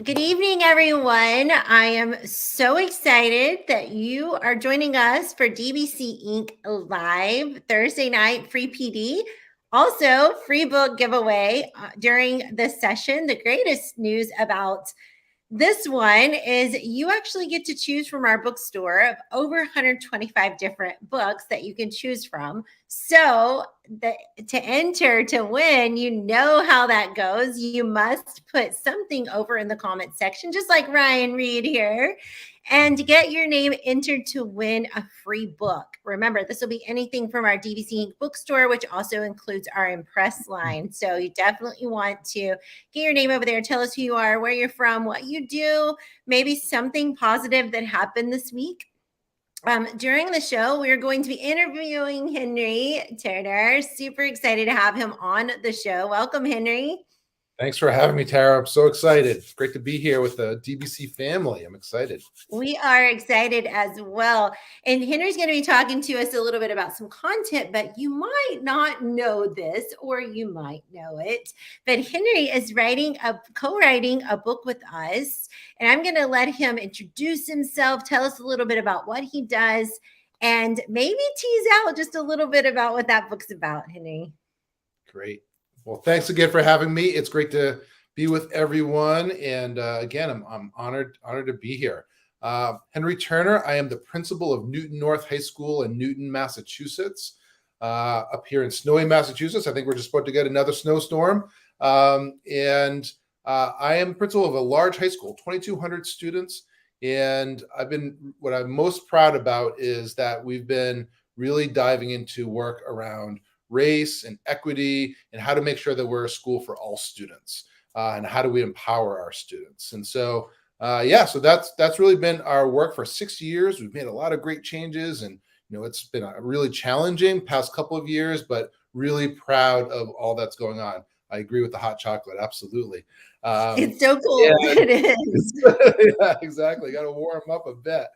Good evening, everyone. I am so excited that you are joining us for DBC Inc. Live Thursday night free PD. Also, free book giveaway during this session. The greatest news about this one is you actually get to choose from our bookstore of over 125 different books that you can choose from. So to enter to win, you know how that goes. You must put something over in the comment section, just like Ryan Reed here, and get your name entered to win a free book. Remember, this will be anything from our DBC bookstore, which also includes our Impress line. So you definitely want to get your name over there. Tell us who you are, where you're from, what you do, maybe something positive that happened this week. During the show, we're going to be interviewing Henry Turner. Super excited to have him on the show. Welcome, Henry. Thanks for having me, Tara. I'm so excited. It's great to be here with the DBC family. I'm excited. We are excited as well. And Henry's going to be talking to us a little bit about some content, but you might not know this or you might know it. But Henry is co-writing a book with us. And I'm going to let him introduce himself, tell us a little bit about what he does, and maybe tease out just a little bit about what that book's about, Henry. Great. Well, thanks again for having me. It's great to be with everyone. And again, I'm honored to be here. Henry Turner, I am the principal of Newton North High School in Newton, Massachusetts, up here in snowy Massachusetts. I think we're just about to get another snowstorm. I am principal of a large high school, 2,200 students. And what I'm most proud about is that we've been really diving into work around race and equity and how to make sure that we're a school for all students, and how do we empower our students. And so so that's really been our work for 6 years. We've made a lot of great changes, and it's been a really challenging past couple of years, but really proud of all that's going on. I agree with the hot chocolate, absolutely. It's so cool. It is. Yeah, exactly. Got to warm up a bit.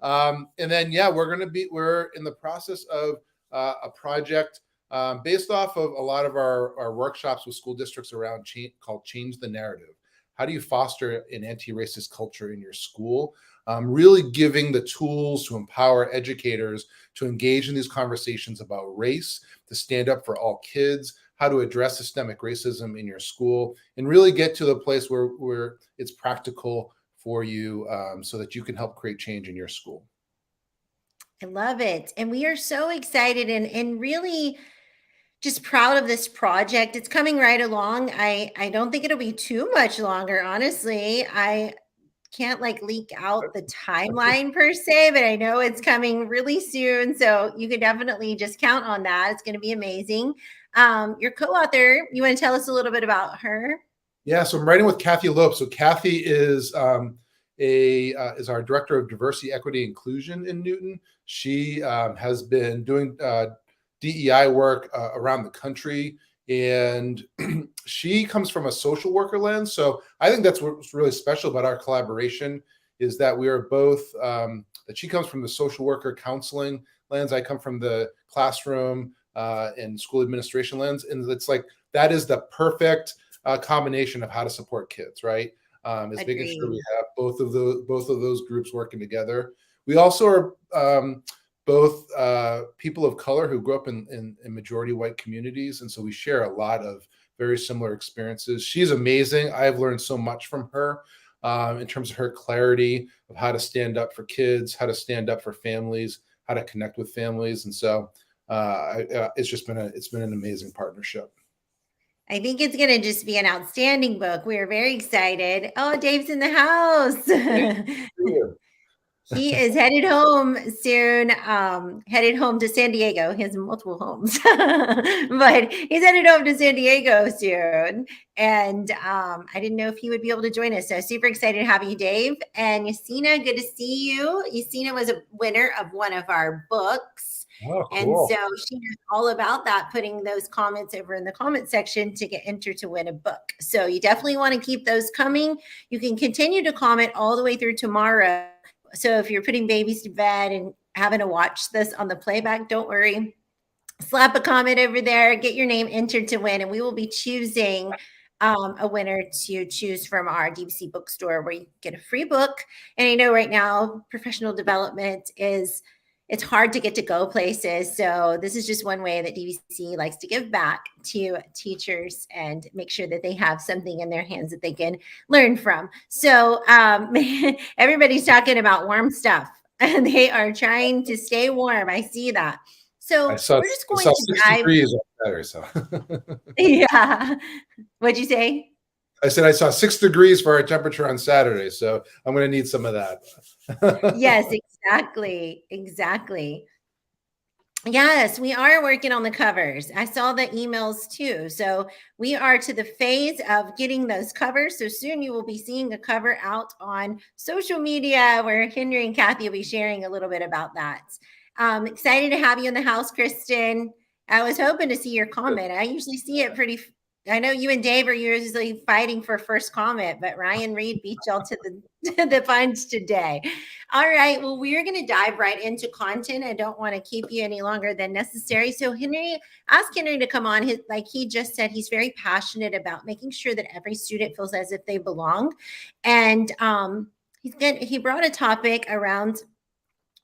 And then we're in the process of a project based off of a lot of our workshops with school districts around called Change the Narrative. How do you foster an anti-racist culture in your school? Really giving the tools to empower educators to engage in these conversations about race, to stand up for all kids, how to address systemic racism in your school, and really get to the place where it's practical for you, so that you can help create change in your school. I love it. And we are so excited and really just proud of this project. It's coming right along. I don't think it'll be too much longer, honestly. I can't leak out the timeline per se, but I know it's coming really soon. So you can definitely just count on that. It's going to be amazing. Your co-author, you want to tell us a little bit about her? Yeah, so I'm writing with Kathy Lope. So Kathy is is our director of diversity, equity, inclusion in Newton. She has been doing DEI work around the country, and she comes from a social worker lens. So I think that's what's really special about our collaboration is that we are both, that she comes from the social worker counseling lens. I come from the classroom and school administration lens. And it's like, that is the perfect combination of how to support kids, right? Is Agreed. making sure we have both of those groups working together. We also are both people of color who grew up in majority white communities. And so we share a lot of very similar experiences. She's amazing. I've learned so much from her in terms of her clarity of how to stand up for kids, how to stand up for families, how to connect with families. And so it's been an amazing partnership. I think it's going to just be an outstanding book. We are very excited. Oh, Dave's in the house. He is headed home soon, headed home to San Diego. He has multiple homes, but he's headed home to San Diego soon. And I didn't know if he would be able to join us. So super excited to have you, Dave. And Yasina, good to see you. Yasina was a winner of one of our books. Oh, cool. And so she knows all about that, putting those comments over in the comment section to get entered to win a book. So you definitely want to keep those coming. You can continue to comment all the way through tomorrow. So if you're putting babies to bed and having to watch this on the playback, don't worry. Slap a comment over there, get your name entered to win, and we will be choosing a winner to choose from our DBC bookstore where you get a free book. And I know right now professional development it's hard to get to go places. So this is just one way that DBC likes to give back to teachers and make sure that they have something in their hands that they can learn from. So everybody's talking about warm stuff and they are trying to stay warm. I see that. So we're just I going saw to 6 dive. degrees on Saturday, so. Yeah. What'd you say? I said I saw 6 degrees for our temperature on Saturday, so I'm going to need some of that. Yes, exactly. Exactly. Yes, we are working on the covers. I saw the emails too. So we are to the phase of getting those covers. So soon you will be seeing a cover out on social media where Henry and Kathy will be sharing a little bit about that. Excited to have you in the house, Kristen. I was hoping to see your comment. I usually see it pretty. I know you and Dave are usually fighting for first comment, but Ryan Reed beat y'all to the punch today. All right. Well, we're going to dive right into content. I don't want to keep you any longer than necessary. So Henry, ask Henry to come on. Like he just said, he's very passionate about making sure that every student feels as if they belong. And he brought a topic around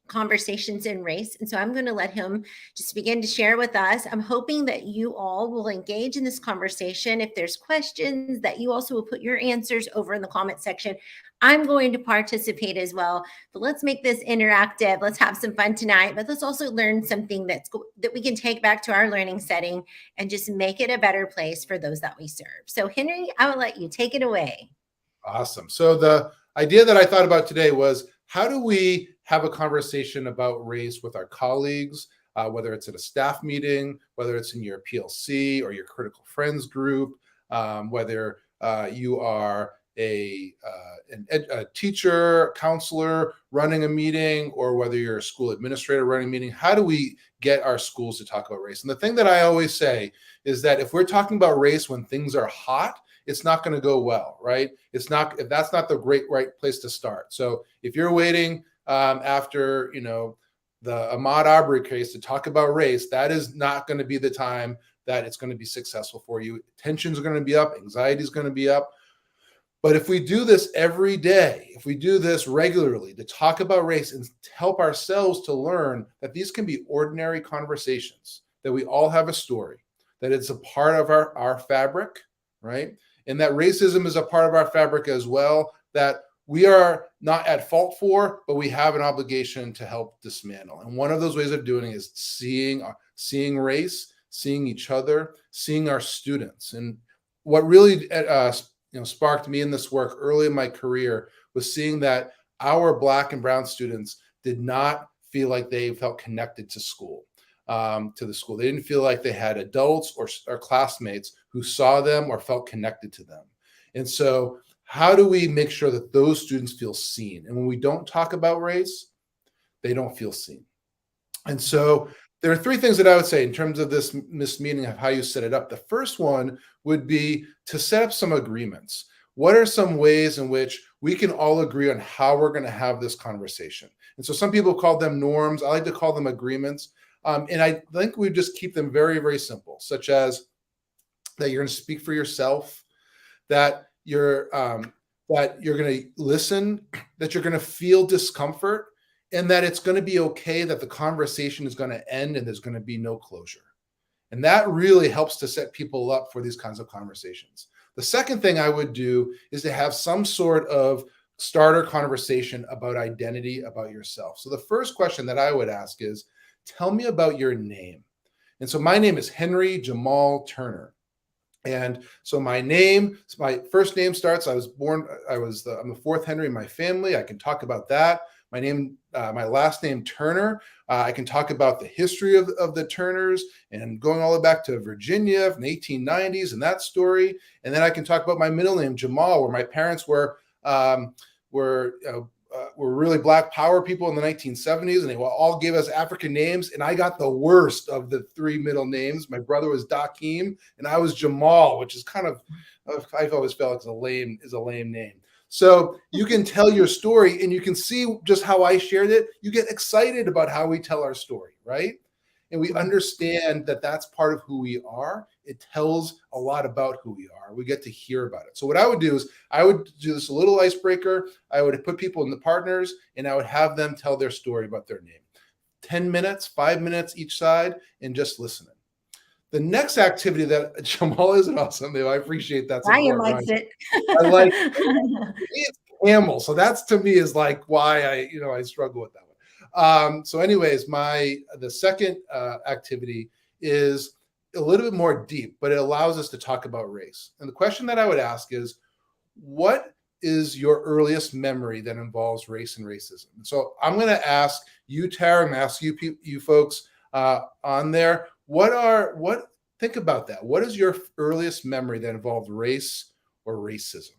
conversations in race. And so I'm going to let him just begin to share with us. I'm hoping that you all will engage in this conversation. If there's questions, that you also will put your answers over in the comment section. I'm going to participate as well. But let's make this interactive. Let's have some fun tonight, but let's also learn something that we can take back to our learning setting and just make it a better place for those that we serve. So Henry, I will let you take it away. Awesome. So the idea that I thought about today was, how do we have a conversation about race with our colleagues, whether it's at a staff meeting, whether it's in your PLC or your critical friends group, whether you are a teacher, counselor running a meeting, or whether you're a school administrator running a meeting. How do we get our schools to talk about race? And the thing that I always say is that if we're talking about race when things are hot, it's not going to go well, right? If that's not the right place to start. So if you're waiting after, the Ahmaud Arbery case to talk about race, that is not going to be the time that it's going to be successful for you. Tensions are going to be up, anxiety is going to be up. But if we do this every day, if we do this regularly to talk about race and help ourselves to learn that these can be ordinary conversations, that we all have a story, that it's a part of our fabric, right? And that racism is a part of our fabric as well, that we are not at fault for, but we have an obligation to help dismantle. And one of those ways of doing it is seeing race, seeing each other, seeing our students. And what really sparked me in this work early in my career was seeing that our Black and brown students did not feel like they felt connected to school. To the school. They didn't feel like they had adults or classmates who saw them or felt connected to them. And so how do we make sure that those students feel seen? And when we don't talk about race, they don't feel seen. And so there are 3 things that I would say in terms of this meeting of how you set it up. The first one would be to set up some agreements. What are some ways in which we can all agree on how we're going to have this conversation? And so some people call them norms. I like to call them agreements. And I think we just keep them very, very simple, such as that you're going to speak for yourself, that you're going to listen, that you're going to feel discomfort, and that it's going to be okay that the conversation is going to end and there's going to be no closure. And that really helps to set people up for these kinds of conversations. The second thing I would do is to have some sort of starter conversation about identity, about yourself. So the first question that I would ask is, tell me about your name. And so my name is Henry Jamal Turner. And so my first name starts, I'm the 4th Henry in my family. I can talk about that. My last name Turner. I can talk about the history of the Turners and going all the way back to Virginia from the 1890s and that story. And then I can talk about my middle name, Jamal, where my parents were really Black power people in the 1970s, and they all gave us African names. And I got the worst of the 3 middle names. My brother was Dakeem, and I was Jamal, which is kind of, I've always felt is a lame name. So you can tell your story, and you can see just how I shared it. You get excited about how we tell our story, right? and we understand that that's part of who we are, it tells a lot about who we are. We get to hear about it. So what I would do is I would do this little icebreaker. I would put people in the partners, and I would have them tell their story about their name. 10 minutes, 5 minutes each side, and just listening. The next activity that Jamal is awesome. I appreciate that support. Ryan likes it. I like it's camel. So that's to me is like why I struggle with that one. So anyways, the second activity is a little bit more deep, but it allows us to talk about race. And the question that I would ask is, what is your earliest memory that involves race and racism? So I'm going to ask you, Tara, and ask you folks on there, think about that. What is your earliest memory that involved race or racism?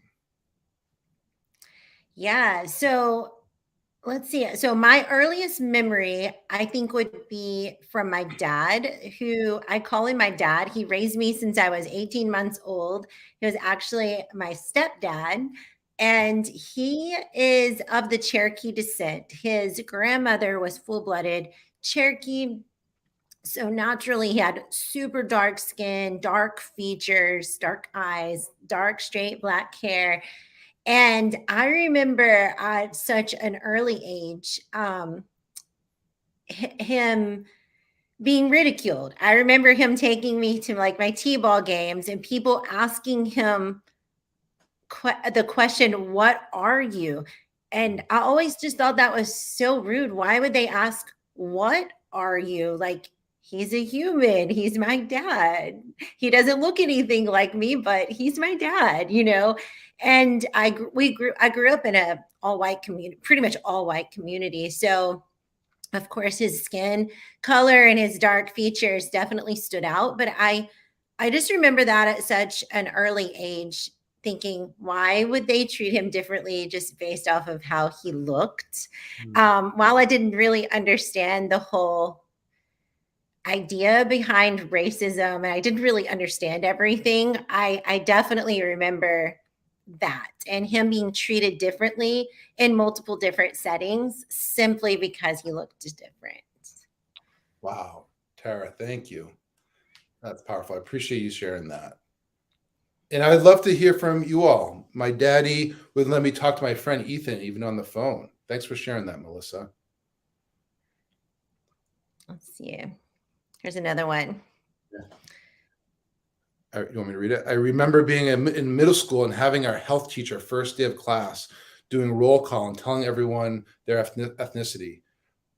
Yeah. So let's see. So my earliest memory, I think, would be from my dad, who I call him my dad. He raised me since I was 18 months old. He was actually my stepdad. And he is of the Cherokee descent. His grandmother was full-blooded Cherokee. So naturally, he had super dark skin, dark features, dark eyes, dark, straight black hair. And I remember at such an early age, him being ridiculed. I remember him taking me to like my t-ball games and people asking him the question, "What are you?" And I always just thought that was so rude. Why would they ask, "What are you?" Like, he's a human. He's my dad. He doesn't look anything like me, but he's my dad, And I grew up in a all white community, pretty much all white community. So of course his skin color and his dark features definitely stood out. But I just remember that at such an early age, thinking, why would they treat him differently just based off of how he looked? While I didn't really understand the whole idea behind racism and I didn't really understand everything, I definitely remember that and him being treated differently in multiple different settings simply because he looked different. Wow. Tara, thank you. That's powerful. I appreciate you sharing that. And I'd love to hear from you all. My daddy would let me talk to my friend Ethan, even on the phone. Thanks for sharing that, Melissa. Let's see. Here's another one. Yeah. You want me to read it? I remember being in middle school and having our health teacher first day of class doing roll call and telling everyone their ethnicity.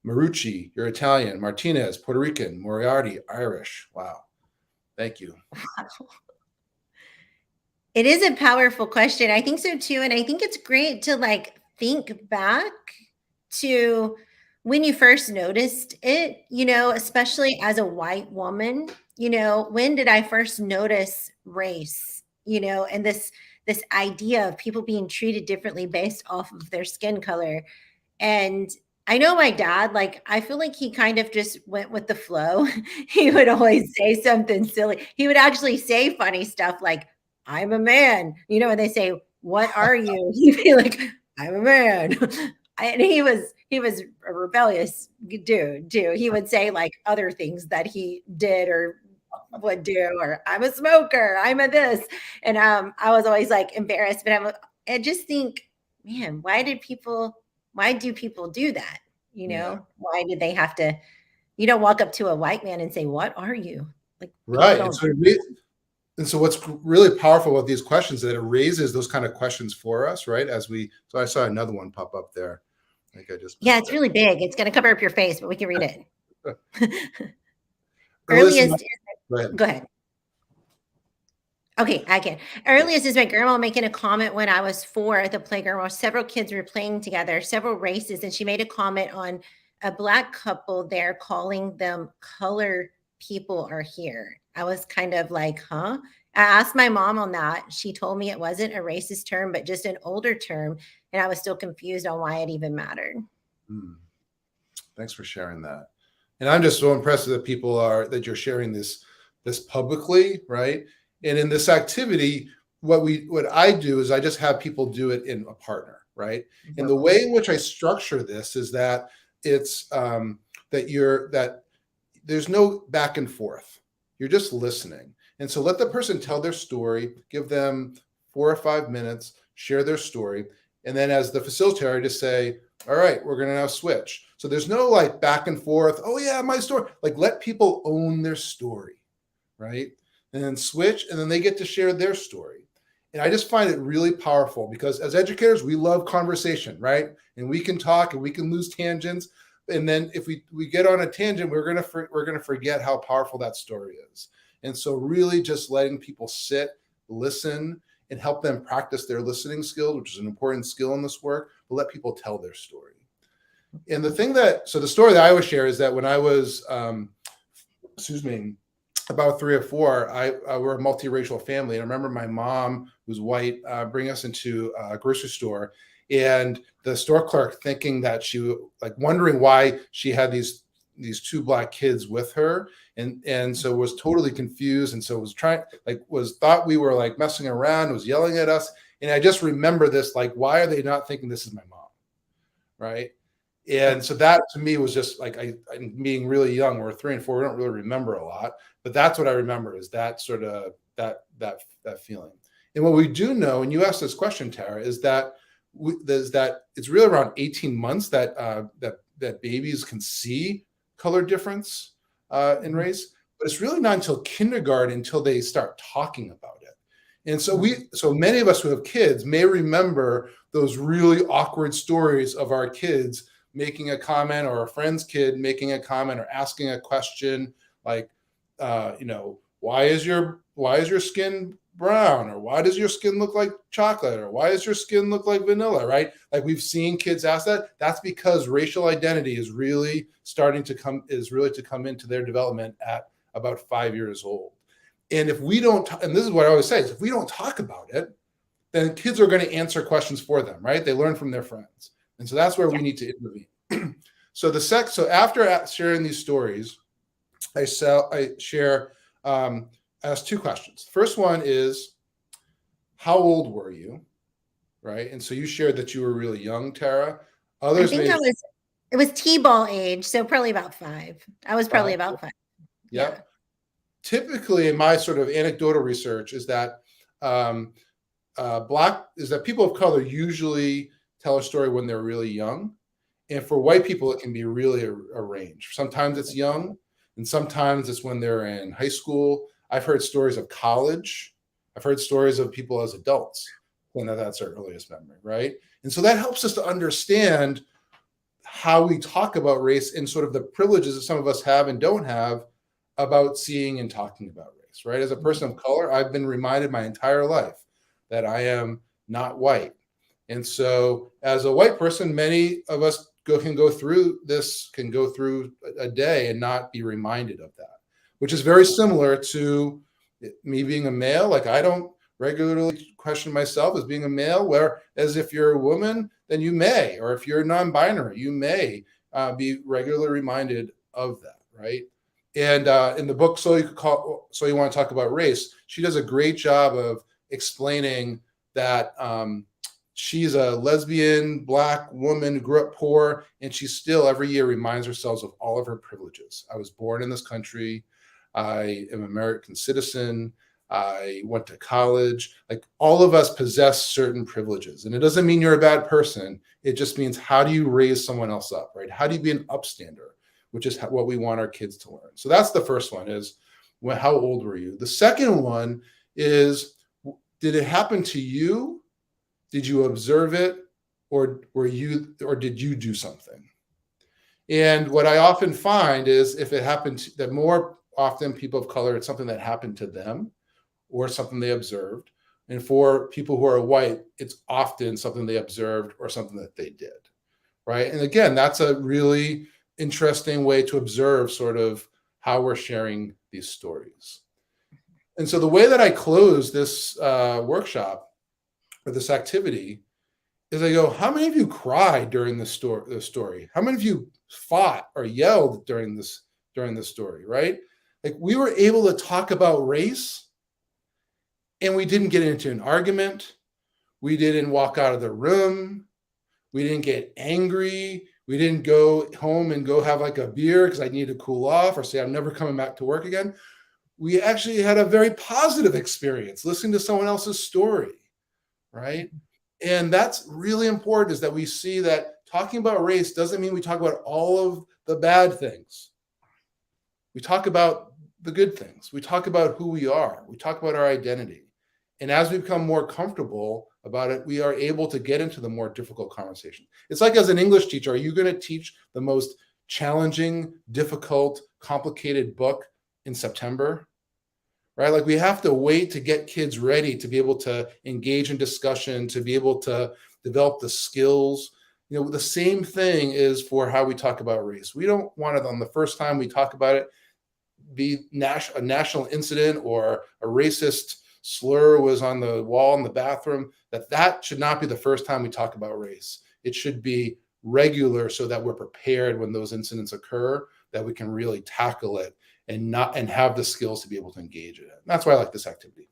Marucci, you're Italian. Martinez, Puerto Rican. Moriarty, Irish. Wow. Thank you. It is a powerful question. I think so too. And I think it's great to think back to when you first noticed it, especially as a white woman, when did I first notice race, and this idea of people being treated differently based off of their skin color. And I know my dad, I feel like he kind of just went with the flow. He would always say something silly. He would actually say funny stuff like, "I'm a man," and they say, "What are you?" He'd be like, "I'm a man." And he was a rebellious dude too. He would say other things that he did or would do, or "I'm a smoker, I'm a this." And I was always embarrassed, but I just think, man, why do people do that? Yeah. Why did they have to? You don't walk up to a white man and say, "What are you?" Right. And so what's really powerful about these questions is that it raises those kind of questions for us, right? So I saw another one pop up there. I think it's really big. It's going to cover up your face, but we can read it. Go ahead. Okay, I can. Earliest is my grandma making a comment when I was 4 at the playground while several kids were playing together, several races, and she made a comment on a Black couple there, calling them "color people are here." I was kind of like, huh? I asked my mom on that. She told me it wasn't a racist term, but just an older term, and I was still confused on why it even mattered. Thanks for sharing that. And I'm just so impressed that you're sharing this publicly, right? And in this activity, what I do is I just have people do it in a partner, right? Mm-hmm. And the way in which I structure this is that it's that there's no back and forth. You're just listening. And so let the person tell their story, give them 4 or 5 minutes, share their story. And then as the facilitator, just say, all right, we're going to now switch. So there's no like back and forth. Oh yeah, my story. Like let people own their story, right? And then switch, and then they get to share their story. And I just find it really powerful because as educators, we love conversation, right? And we can talk and we can lose tangents. And then if we get on a tangent, we're gonna forget how powerful that story is. And so really just letting people sit, listen, and help them practice their listening skills, which is an important skill in this work, but let people tell their story. And the story that I always share is that when I was, about 3 or 4, we're a multiracial family. And I remember my mom, who's white, bring us into a grocery store, and the store clerk thinking that wondering why she had these 2 Black kids with her. And so was totally confused. And so thought we were like messing around, was yelling at us. And I just remember this, like, why are they not thinking this is my mom? Right. And so that to me was just like, I'm being really young, we're 3 and 4, we don't really remember a lot, but that's what I remember is that sort of that feeling. And what we do know, and you asked this question, Tara, is that it's really around 18 months that babies can see color difference in race, but it's really not until kindergarten until they start talking about it. And so many of us who have kids may remember those really awkward stories of our kids making a comment, or a friend's kid making a comment or asking a question like, why is your skin brown? Or why does your skin look like chocolate? Or why does your skin look like vanilla, right? Like we've seen kids ask that. That's because racial identity is really to come into their development at about 5 years old. And if we don't, and this is what I always say, is if we don't talk about it, then kids are going to answer questions for them, right? They learn from their friends. And so that's where we need to intervene. So after sharing these stories, I ask 2 questions. The first one is, how old were you? Right. And so you shared that you were really young, Tara. Others it was T-ball age, so probably about 5. I was probably about 5. Yeah. Typically in my sort of anecdotal research is that people of color usually tell a story when they're really young. And for white people, it can be really a range. Sometimes it's young, and sometimes it's when they're in high school. I've heard stories of college. I've heard stories of people as adults when that's their earliest memory, right? And so that helps us to understand how we talk about race and sort of the privileges that some of us have and don't have about seeing and talking about race, right? As a person of color, I've been reminded my entire life that I am not white. And so as a white person, many of us can go through a day and not be reminded of that, which is very similar to me being a male. Like I don't regularly question myself as being a male, whereas if you're a woman, then you may, or if you're non-binary, you may be regularly reminded of that, right? And in the book, So You Want to Talk About Race, she does a great job of explaining that she's a lesbian Black woman, grew up poor, and she still every year reminds herself of all of her privileges. I was born in this country. I am an American citizen. I went to college. Like all of us possess certain privileges. And it doesn't mean you're a bad person. It just means, how do you raise someone else up, right? How do you be an upstander, which is what we want our kids to learn. So that's the first one, is how old were you? The second one is, did it happen to you? Did you observe it? Or did you do something? And what I often find is, if it happened, that more often people of color, it's something that happened to them or something they observed. And for people who are white, it's often something they observed or something that they did, right? And again, that's a really interesting way to observe sort of how we're sharing these stories. And so the way that I close this workshop or this activity is I go, how many of you cried during the story? How many of you fought or yelled during this story, right? Like we were able to talk about race, and we didn't get into an argument. We didn't walk out of the room. We didn't get angry. We didn't go home and go have like a beer because I need to cool off or say I'm never coming back to work again. We actually had a very positive experience listening to someone else's story, right? And that's really important, is that we see that talking about race doesn't mean we talk about all of the bad things. We talk about the good things. We talk about who we are. We talk about our identity. And as we become more comfortable about it, we are able to get into the more difficult conversation. It's like, as an English teacher, are you going to teach the most challenging, difficult, complicated book in September? Right? Like, we have to wait to get kids ready to be able to engage in discussion, to be able to develop the skills. You know, the same thing is for how we talk about race. We don't want it on the first time we talk about it be a national incident or a racist slur was on the wall in the bathroom. That should not be the first time we talk about race. It should be regular, so that we're prepared when those incidents occur, that we can really tackle it and have the skills to be able to engage in it. And that's why I like this activity.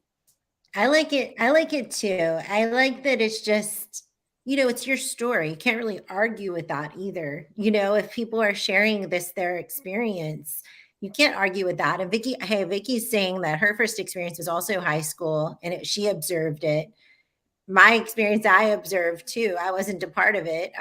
I like it. I like it too. I like that it's just, it's your story. You can't really argue with that either. If people are sharing their experience, you can't argue with that. And Vicky's saying that her first experience was also high school, and she observed it. My experience, I observed too. I wasn't a part of it.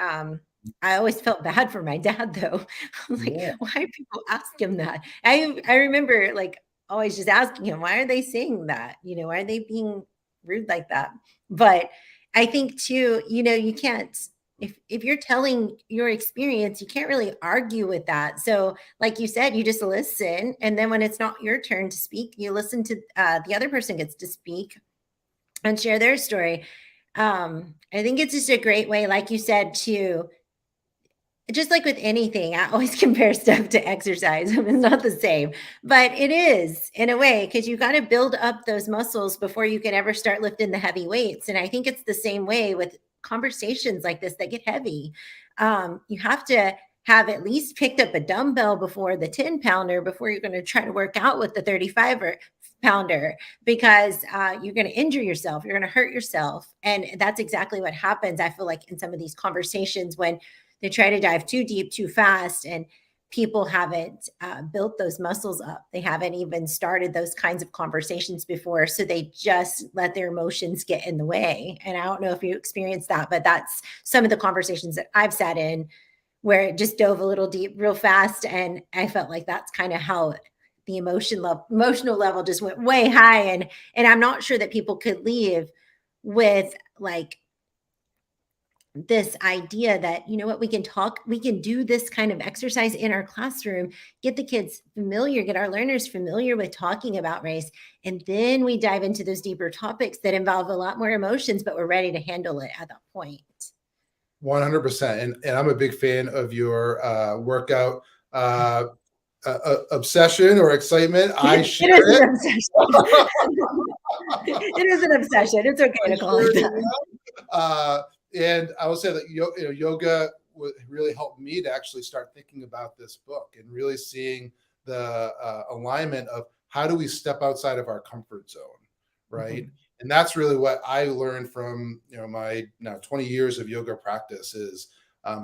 I always felt bad for my dad, though. I'm like, why do people ask him that? I remember like always just asking him, why are they saying that? Why are they being rude like that? But I think too, you can't, if you're telling your experience, you can't really argue with that. So like you said, you just listen. And then when it's not your turn to speak, you listen to the other person gets to speak and share their story. I think it's just a great way, like you said, to just like with anything, I always compare stuff to exercise. It's not the same, but it is in a way, because you got to build up those muscles before you can ever start lifting the heavy weights. And I think it's the same way with conversations like this that get heavy. You have to have at least picked up a dumbbell before the 10-pounder before you're going to try to work out with the 35-pounder, because you're going to injure yourself. You're going to hurt yourself. And that's exactly what happens, I feel like, in some of these conversations when they try to dive too deep, too fast, and people haven't built those muscles up. They haven't even started those kinds of conversations before. So they just let their emotions get in the way. And I don't know if you experienced that, but that's some of the conversations that I've sat in where it just dove a little deep real fast. And I felt like that's kind of how the emotional level just went way high. And I'm not sure that people could leave with like this idea that, what, we can do this kind of exercise in our classroom, get the kids familiar, get our learners familiar with talking about race. And then we dive into those deeper topics that involve a lot more emotions, but we're ready to handle it at that point. 100%. And I'm a big fan of your workout obsession or excitement. I share it. Is an obsession. It is an obsession. It's okay to call it that. And I will say that yoga really helped me to actually start thinking about this book and really seeing the alignment of how do we step outside of our comfort zone, right? Mm-hmm. And that's really what I learned from my now 20 years of yoga practice is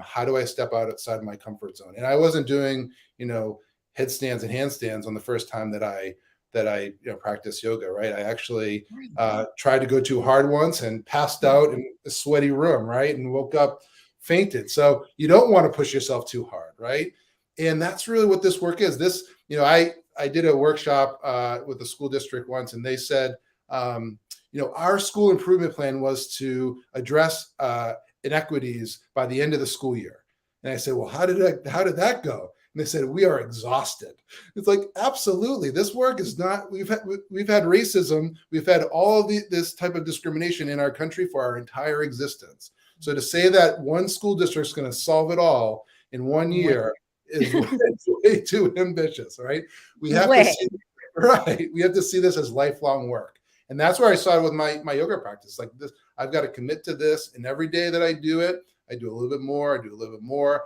how do I step outside my comfort zone? And I wasn't doing headstands and handstands on the first time that I practiced yoga, right? I actually tried to go too hard once and passed out in a sweaty room, right? And woke up fainted. So you don't want to push yourself too hard, right? And that's really what this work is. This, I did a workshop with the school district once, and they said, our school improvement plan was to address inequities by the end of the school year. And I said, well, how did that go? And they said, we are exhausted. It's like, absolutely. This work is not, we've had racism. We've had all of this type of discrimination in our country for our entire existence. So to say that one school district is going to solve it all in 1 year is way too ambitious, right? We have to see this as lifelong work. And that's where I saw it with my yoga practice. Like this, I've got to commit to this. And every day that I do it, I do a little bit more. I do a little bit more.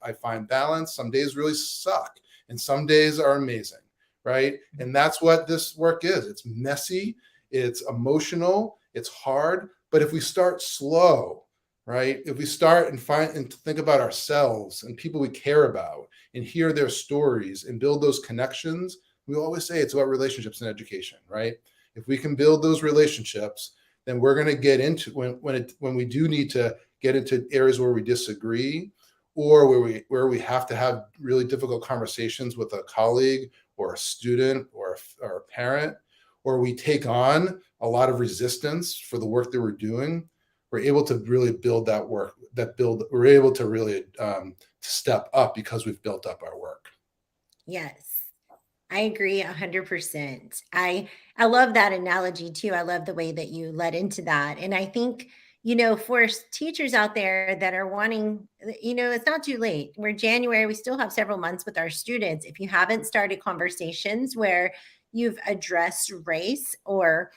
I find balance. Some days really suck, and some days are amazing, right? And that's what this work is. It's messy. It's emotional. It's hard. But if we start slow, right? If we start and find and think about ourselves and people we care about and hear their stories and build those connections, we always say it's about relationships and education, right? If we can build those relationships, then we're going to get into when we do need to get into areas where we disagree, or where we have to have really difficult conversations with a colleague or a student or a parent, or we take on a lot of resistance for the work that we're doing. We're able to really build that work we're able to really step up because we've built up our work. Yes. I agree 100%. I love that analogy too. I love the way that you led into that. And I think, for teachers out there that are wanting, it's not too late. We're January, we still have several months with our students. If you haven't started conversations where you've addressed race or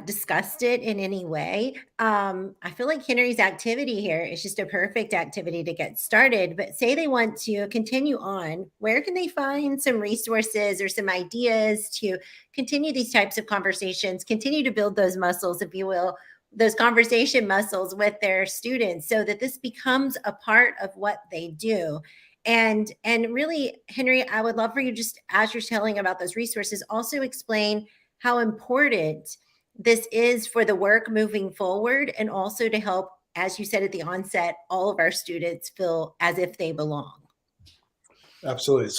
discussed it in any way. I feel like Henry's activity here is just a perfect activity to get started. But say they want to continue on, where can they find some resources or some ideas to continue these types of conversations, continue to build those muscles, if you will, those conversation muscles with their students, so that this becomes a part of what they do? And really, Henry, I would love for you, just as you're telling about those resources, also explain how important this is for the work moving forward, and also to help, as you said at the onset, all of our students feel as if they belong. Absolutely.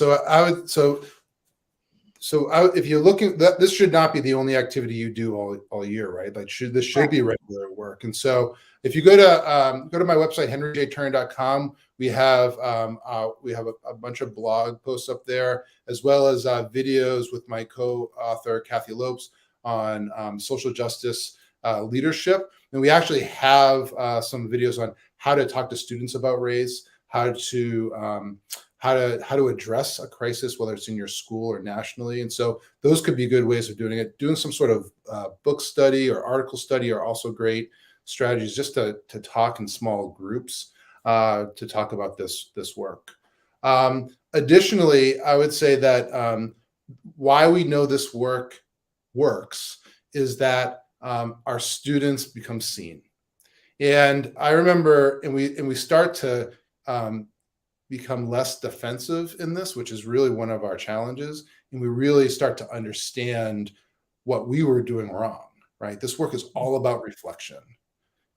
If you're looking, this should not be the only activity you do all year, right? Like this should be regular work. And so if you go to my website, henryjturner.com, we have a bunch of blog posts up there, as well as videos with my co-author Kathy Lopes on social justice leadership. And we actually have some videos on how to talk to students about race, how to address a crisis, whether it's in your school or nationally. And so those could be good ways of doing it. Doing some sort of book study or article study are also great strategies, just to talk in small groups, to talk about this work. Additionally, I would say that why we know this work works is that our students become seen. And I remember, and we start to become less defensive in this, which is really one of our challenges. And we really start to understand what we were doing wrong, right? This work is all about reflection.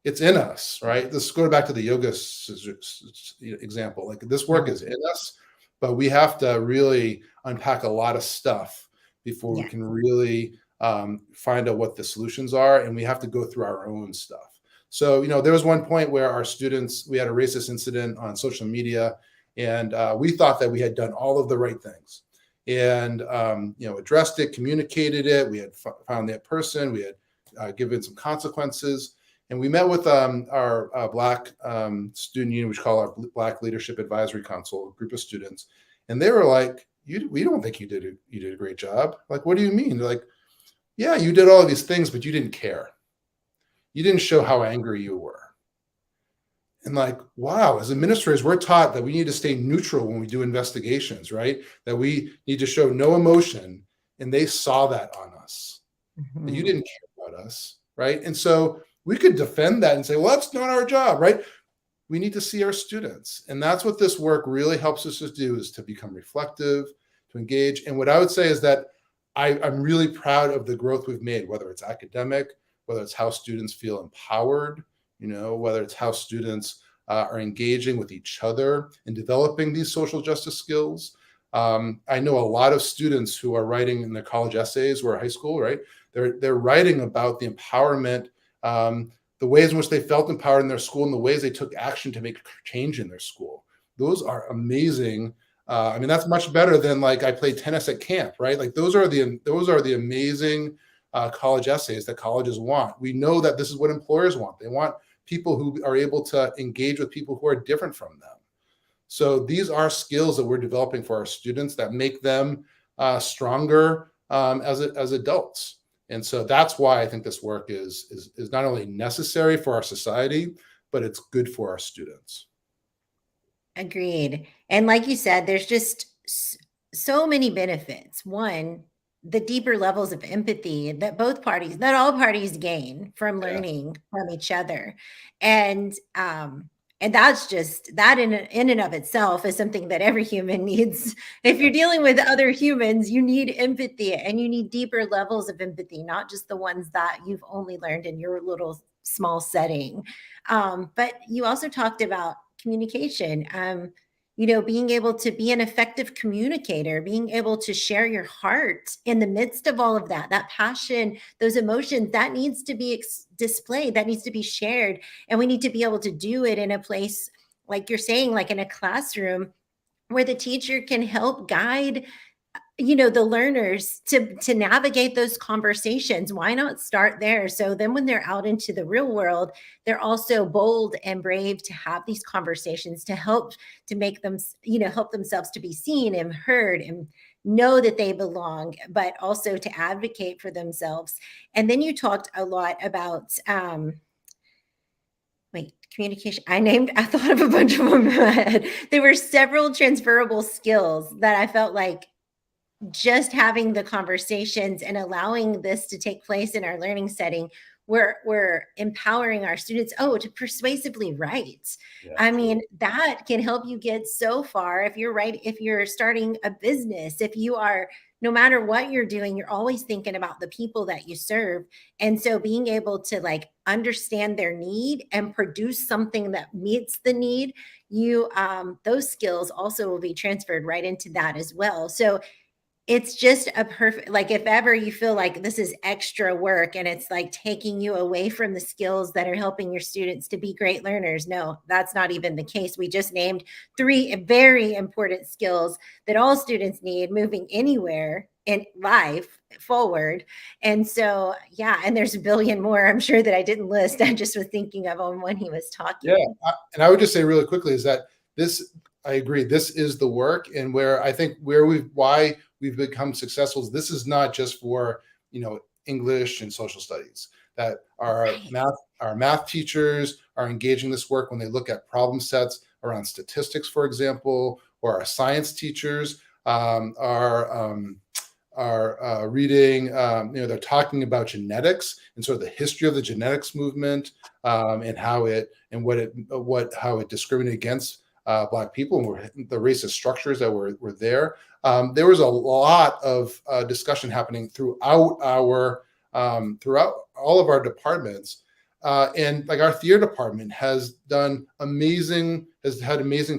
It's in us, right? Let's go back to the yoga example. Like, this work is in us, but we have to really unpack a lot of stuff before we can really find out what the solutions are. And we have to go through our own stuff. So, there was one point where we had a racist incident on social media, and we thought that we had done all of the right things, and addressed it, communicated it. We had found that person. We had given some consequences, and we met with our Black student union, which we call our Black Leadership Advisory Council, a group of students, and they were like, "We don't think you did a great job." Like, what do you mean? They're like, "Yeah, you did all of these things, but you didn't care. You didn't show how angry you were." And like, wow, as administrators, we're taught that we need to stay neutral when we do investigations, right? That we need to show no emotion. And they saw that on us. Mm-hmm. And you didn't care about us, right? And so we could defend that and say, well, that's not our job, right? We need to see our students. And that's what this work really helps us to do, is to become reflective, to engage. And what I would say is that I'm really proud of the growth we've made, whether it's academic, whether it's how students feel empowered, whether it's how students are engaging with each other and developing these social justice skills. I know a lot of students who are writing in their college essays or high school, right? They're writing about the empowerment, the ways in which they felt empowered in their school, and the ways they took action to make change in their school. Those are amazing. That's much better than, like, I played tennis at camp, right? Like, those are the amazing college essays that colleges want. We know that this is what employers want. They want people who are able to engage with people who are different from them. So these are skills that we're developing for our students that make them stronger as adults. And so that's why I think this work is not only necessary for our society, but it's good for our students. Agreed. And like you said, there's just so many benefits. One, the deeper levels of empathy that that all parties gain from Yeah. learning from each other. And that's just that in and of itself is something that every human needs. If you're dealing with other humans, you need empathy, and you need deeper levels of empathy, not just the ones that you've only learned in your little small setting. But you also talked about communication. Being able to be an effective communicator, being able to share your heart in the midst of all of that passion, those emotions, that needs to be displayed, that needs to be shared. And we need to be able to do it in a place, like you're saying, like in a classroom, where the teacher can help guide the learners to navigate those conversations. Why not start there? So then when they're out into the real world, they're also bold and brave to have these conversations, to help to make them, help themselves to be seen and heard and know that they belong, but also to advocate for themselves. And then you talked a lot about communication. I thought of a bunch of them in my head. There were several transferable skills that I felt like just having the conversations and allowing this to take place in our learning setting, we're empowering our students to persuasively write. Yeah, I mean, that can help you get so far. If you're starting a business, if you are, no matter what you're doing, you're always thinking about the people that you serve. And so being able to like understand their need and produce something that meets the need, those skills also will be transferred right into that as well. So it's just a perfect, like, if ever you feel like this is extra work and it's like taking you away from the skills that are helping your students to be great learners, no, that's not even the case. We just named 3 very important skills that all students need moving anywhere in life forward. And so, yeah, and there's a billion more, I'm sure, that I didn't list. I just was thinking of them when he was yeah. talking. And I would just say really quickly is that I agree, this is the work, and why we've become successful is this is not just for English and social studies. That our Right. math teachers are engaging this work when they look at problem sets around statistics, for example, or our science teachers are reading. They're talking about genetics and sort of the history of the genetics movement, and how it discriminated against Black people, and the racist structures that were there. There was a lot of discussion happening throughout all of our departments. And like our theater department has had amazing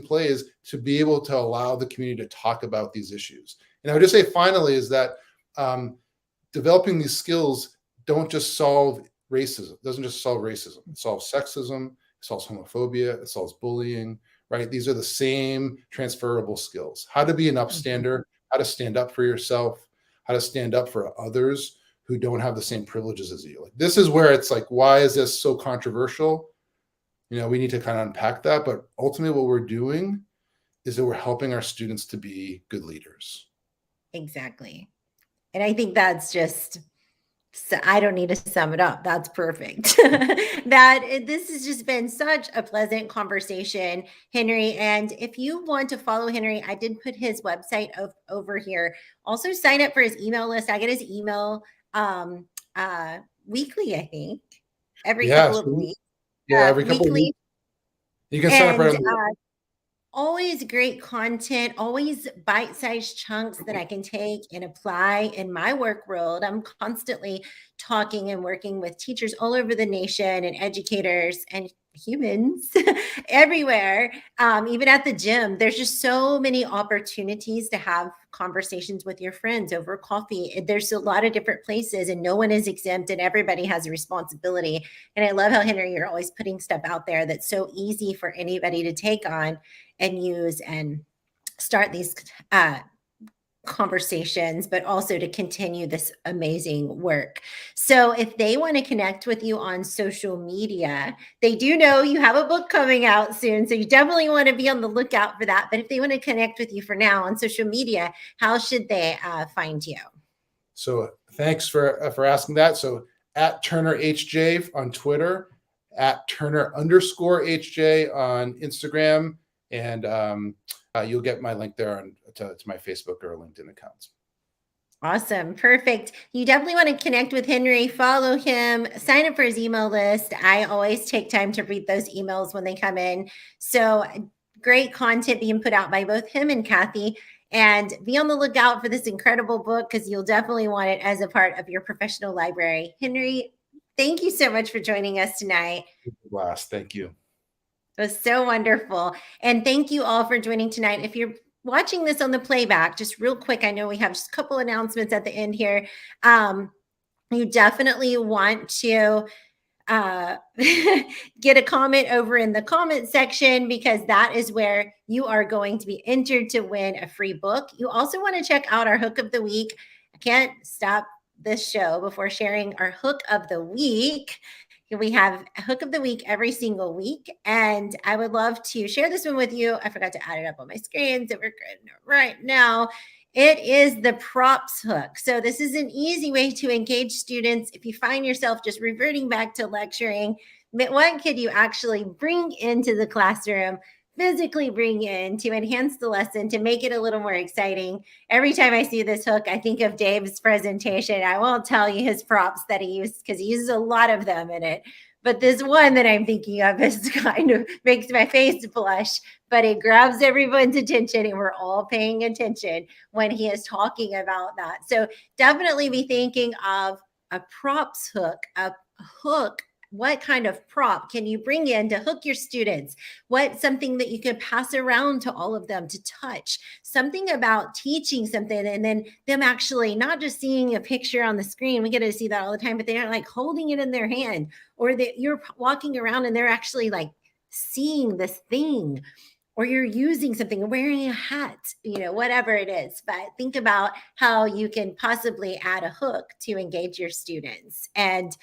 plays to be able to allow the community to talk about these issues. And I would just say finally is that developing these skills doesn't just solve racism. It solves sexism, it solves homophobia, it solves bullying, right? These are the same transferable skills. How to be an upstander, how to stand up for yourself, how to stand up for others who don't have the same privileges as you. Like, this is where it's like, why is this so controversial? We need to kind of unpack that. But ultimately what we're doing is that we're helping our students to be good leaders. Exactly. And I think that's just, so I don't need to sum it up. That's perfect. This has just been such a pleasant conversation, Henry. And if you want to follow Henry, I did put his website over here. Also sign up for his email list. I get his email weekly, I think, every couple of weeks. Every couple of Weekly. weeks. You can sign up right And on the always great content, always bite-sized chunks that I can take and apply in my work world. I'm constantly talking and working with teachers all over the nation and educators and humans everywhere. Even at the gym, there's just so many opportunities to have conversations with your friends over coffee. There's a lot of different places, and no one is exempt, and everybody has a responsibility. And I love how, Henry, you're always putting stuff out there that's so easy for anybody to take on and use and start these conversations, but also to continue this amazing work. So if they want to connect with you on social media, they do know you have a book coming out soon. So you definitely want to be on the lookout for that. But if they want to connect with you for now on social media, how should they find you? So thanks for asking that. So at Turner HJ on Twitter, at Turner_HJ on Instagram, and you'll get my link there to my Facebook or LinkedIn accounts. Awesome. Perfect. You definitely want to connect with Henry, follow him, sign up for his email list. I always take time to read those emails when they come in. So great content being put out by both him and Kathy. And be on the lookout for this incredible book because you'll definitely want it as a part of your professional library. Henry, thank you so much for joining us tonight. Last, thank you. It was so wonderful. And thank you all for joining tonight. If you're watching this on the playback, just real quick, I know we have just a couple announcements at the end here. You definitely want to get a comment over in the comment section because that is where you are going to be entered to win a free book. You also want to check out our hook of the week. I can't stop this show before sharing our hook of the week. We have a hook of the week every single week, and I would love to share this one with you. I forgot to add it up on my screen, so we're good right now. It is the props hook. So this is an easy way to engage students. If you find yourself just reverting back to lecturing, what could you actually bring into the classroom, physically bring in to enhance the lesson, to make it a little more exciting? Every time I see this hook, I think of Dave's presentation. I won't tell you his props that he used because he uses a lot of them in it. But this one that I'm thinking of is kind of makes my face blush, but it grabs everyone's attention and we're all paying attention when he is talking about that. So definitely be thinking of a props hook, a hook. What kind of prop can you bring in to hook your students? What's something that you can pass around to all of them to touch? Something about teaching something and then them actually not just seeing a picture on the screen. We get to see that all the time, but they're like holding it in their hand, or that you're walking around and they're actually like seeing this thing, or you're using something, wearing a hat, whatever it is. But think about how you can possibly add a hook to engage your students. And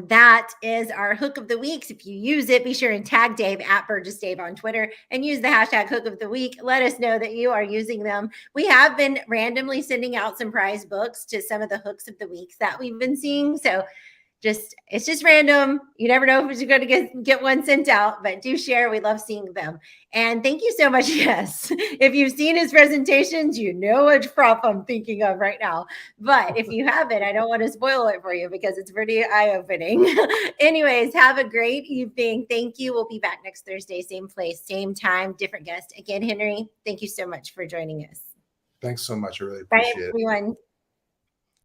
that is our hook of the week. So if you use it, be sure and tag Dave at Burgess Dave on Twitter and use the hashtag hook of the week. Let us know that you are using them. We have been randomly sending out some prize books to some of the hooks of the weeks that we've been seeing. So it's just random. You never know if you're going to get one sent out, but do share. We love seeing them. And thank you so much. Yes. If you've seen his presentations, you know which prop I'm thinking of right now. But if you haven't, I don't want to spoil it for you because it's pretty eye-opening. Anyways, have a great evening. Thank you. We'll be back next Thursday, same place, same time, different guest. Again, Henry, thank you so much for joining us. Thanks so much. I really appreciate it. Bye, everyone.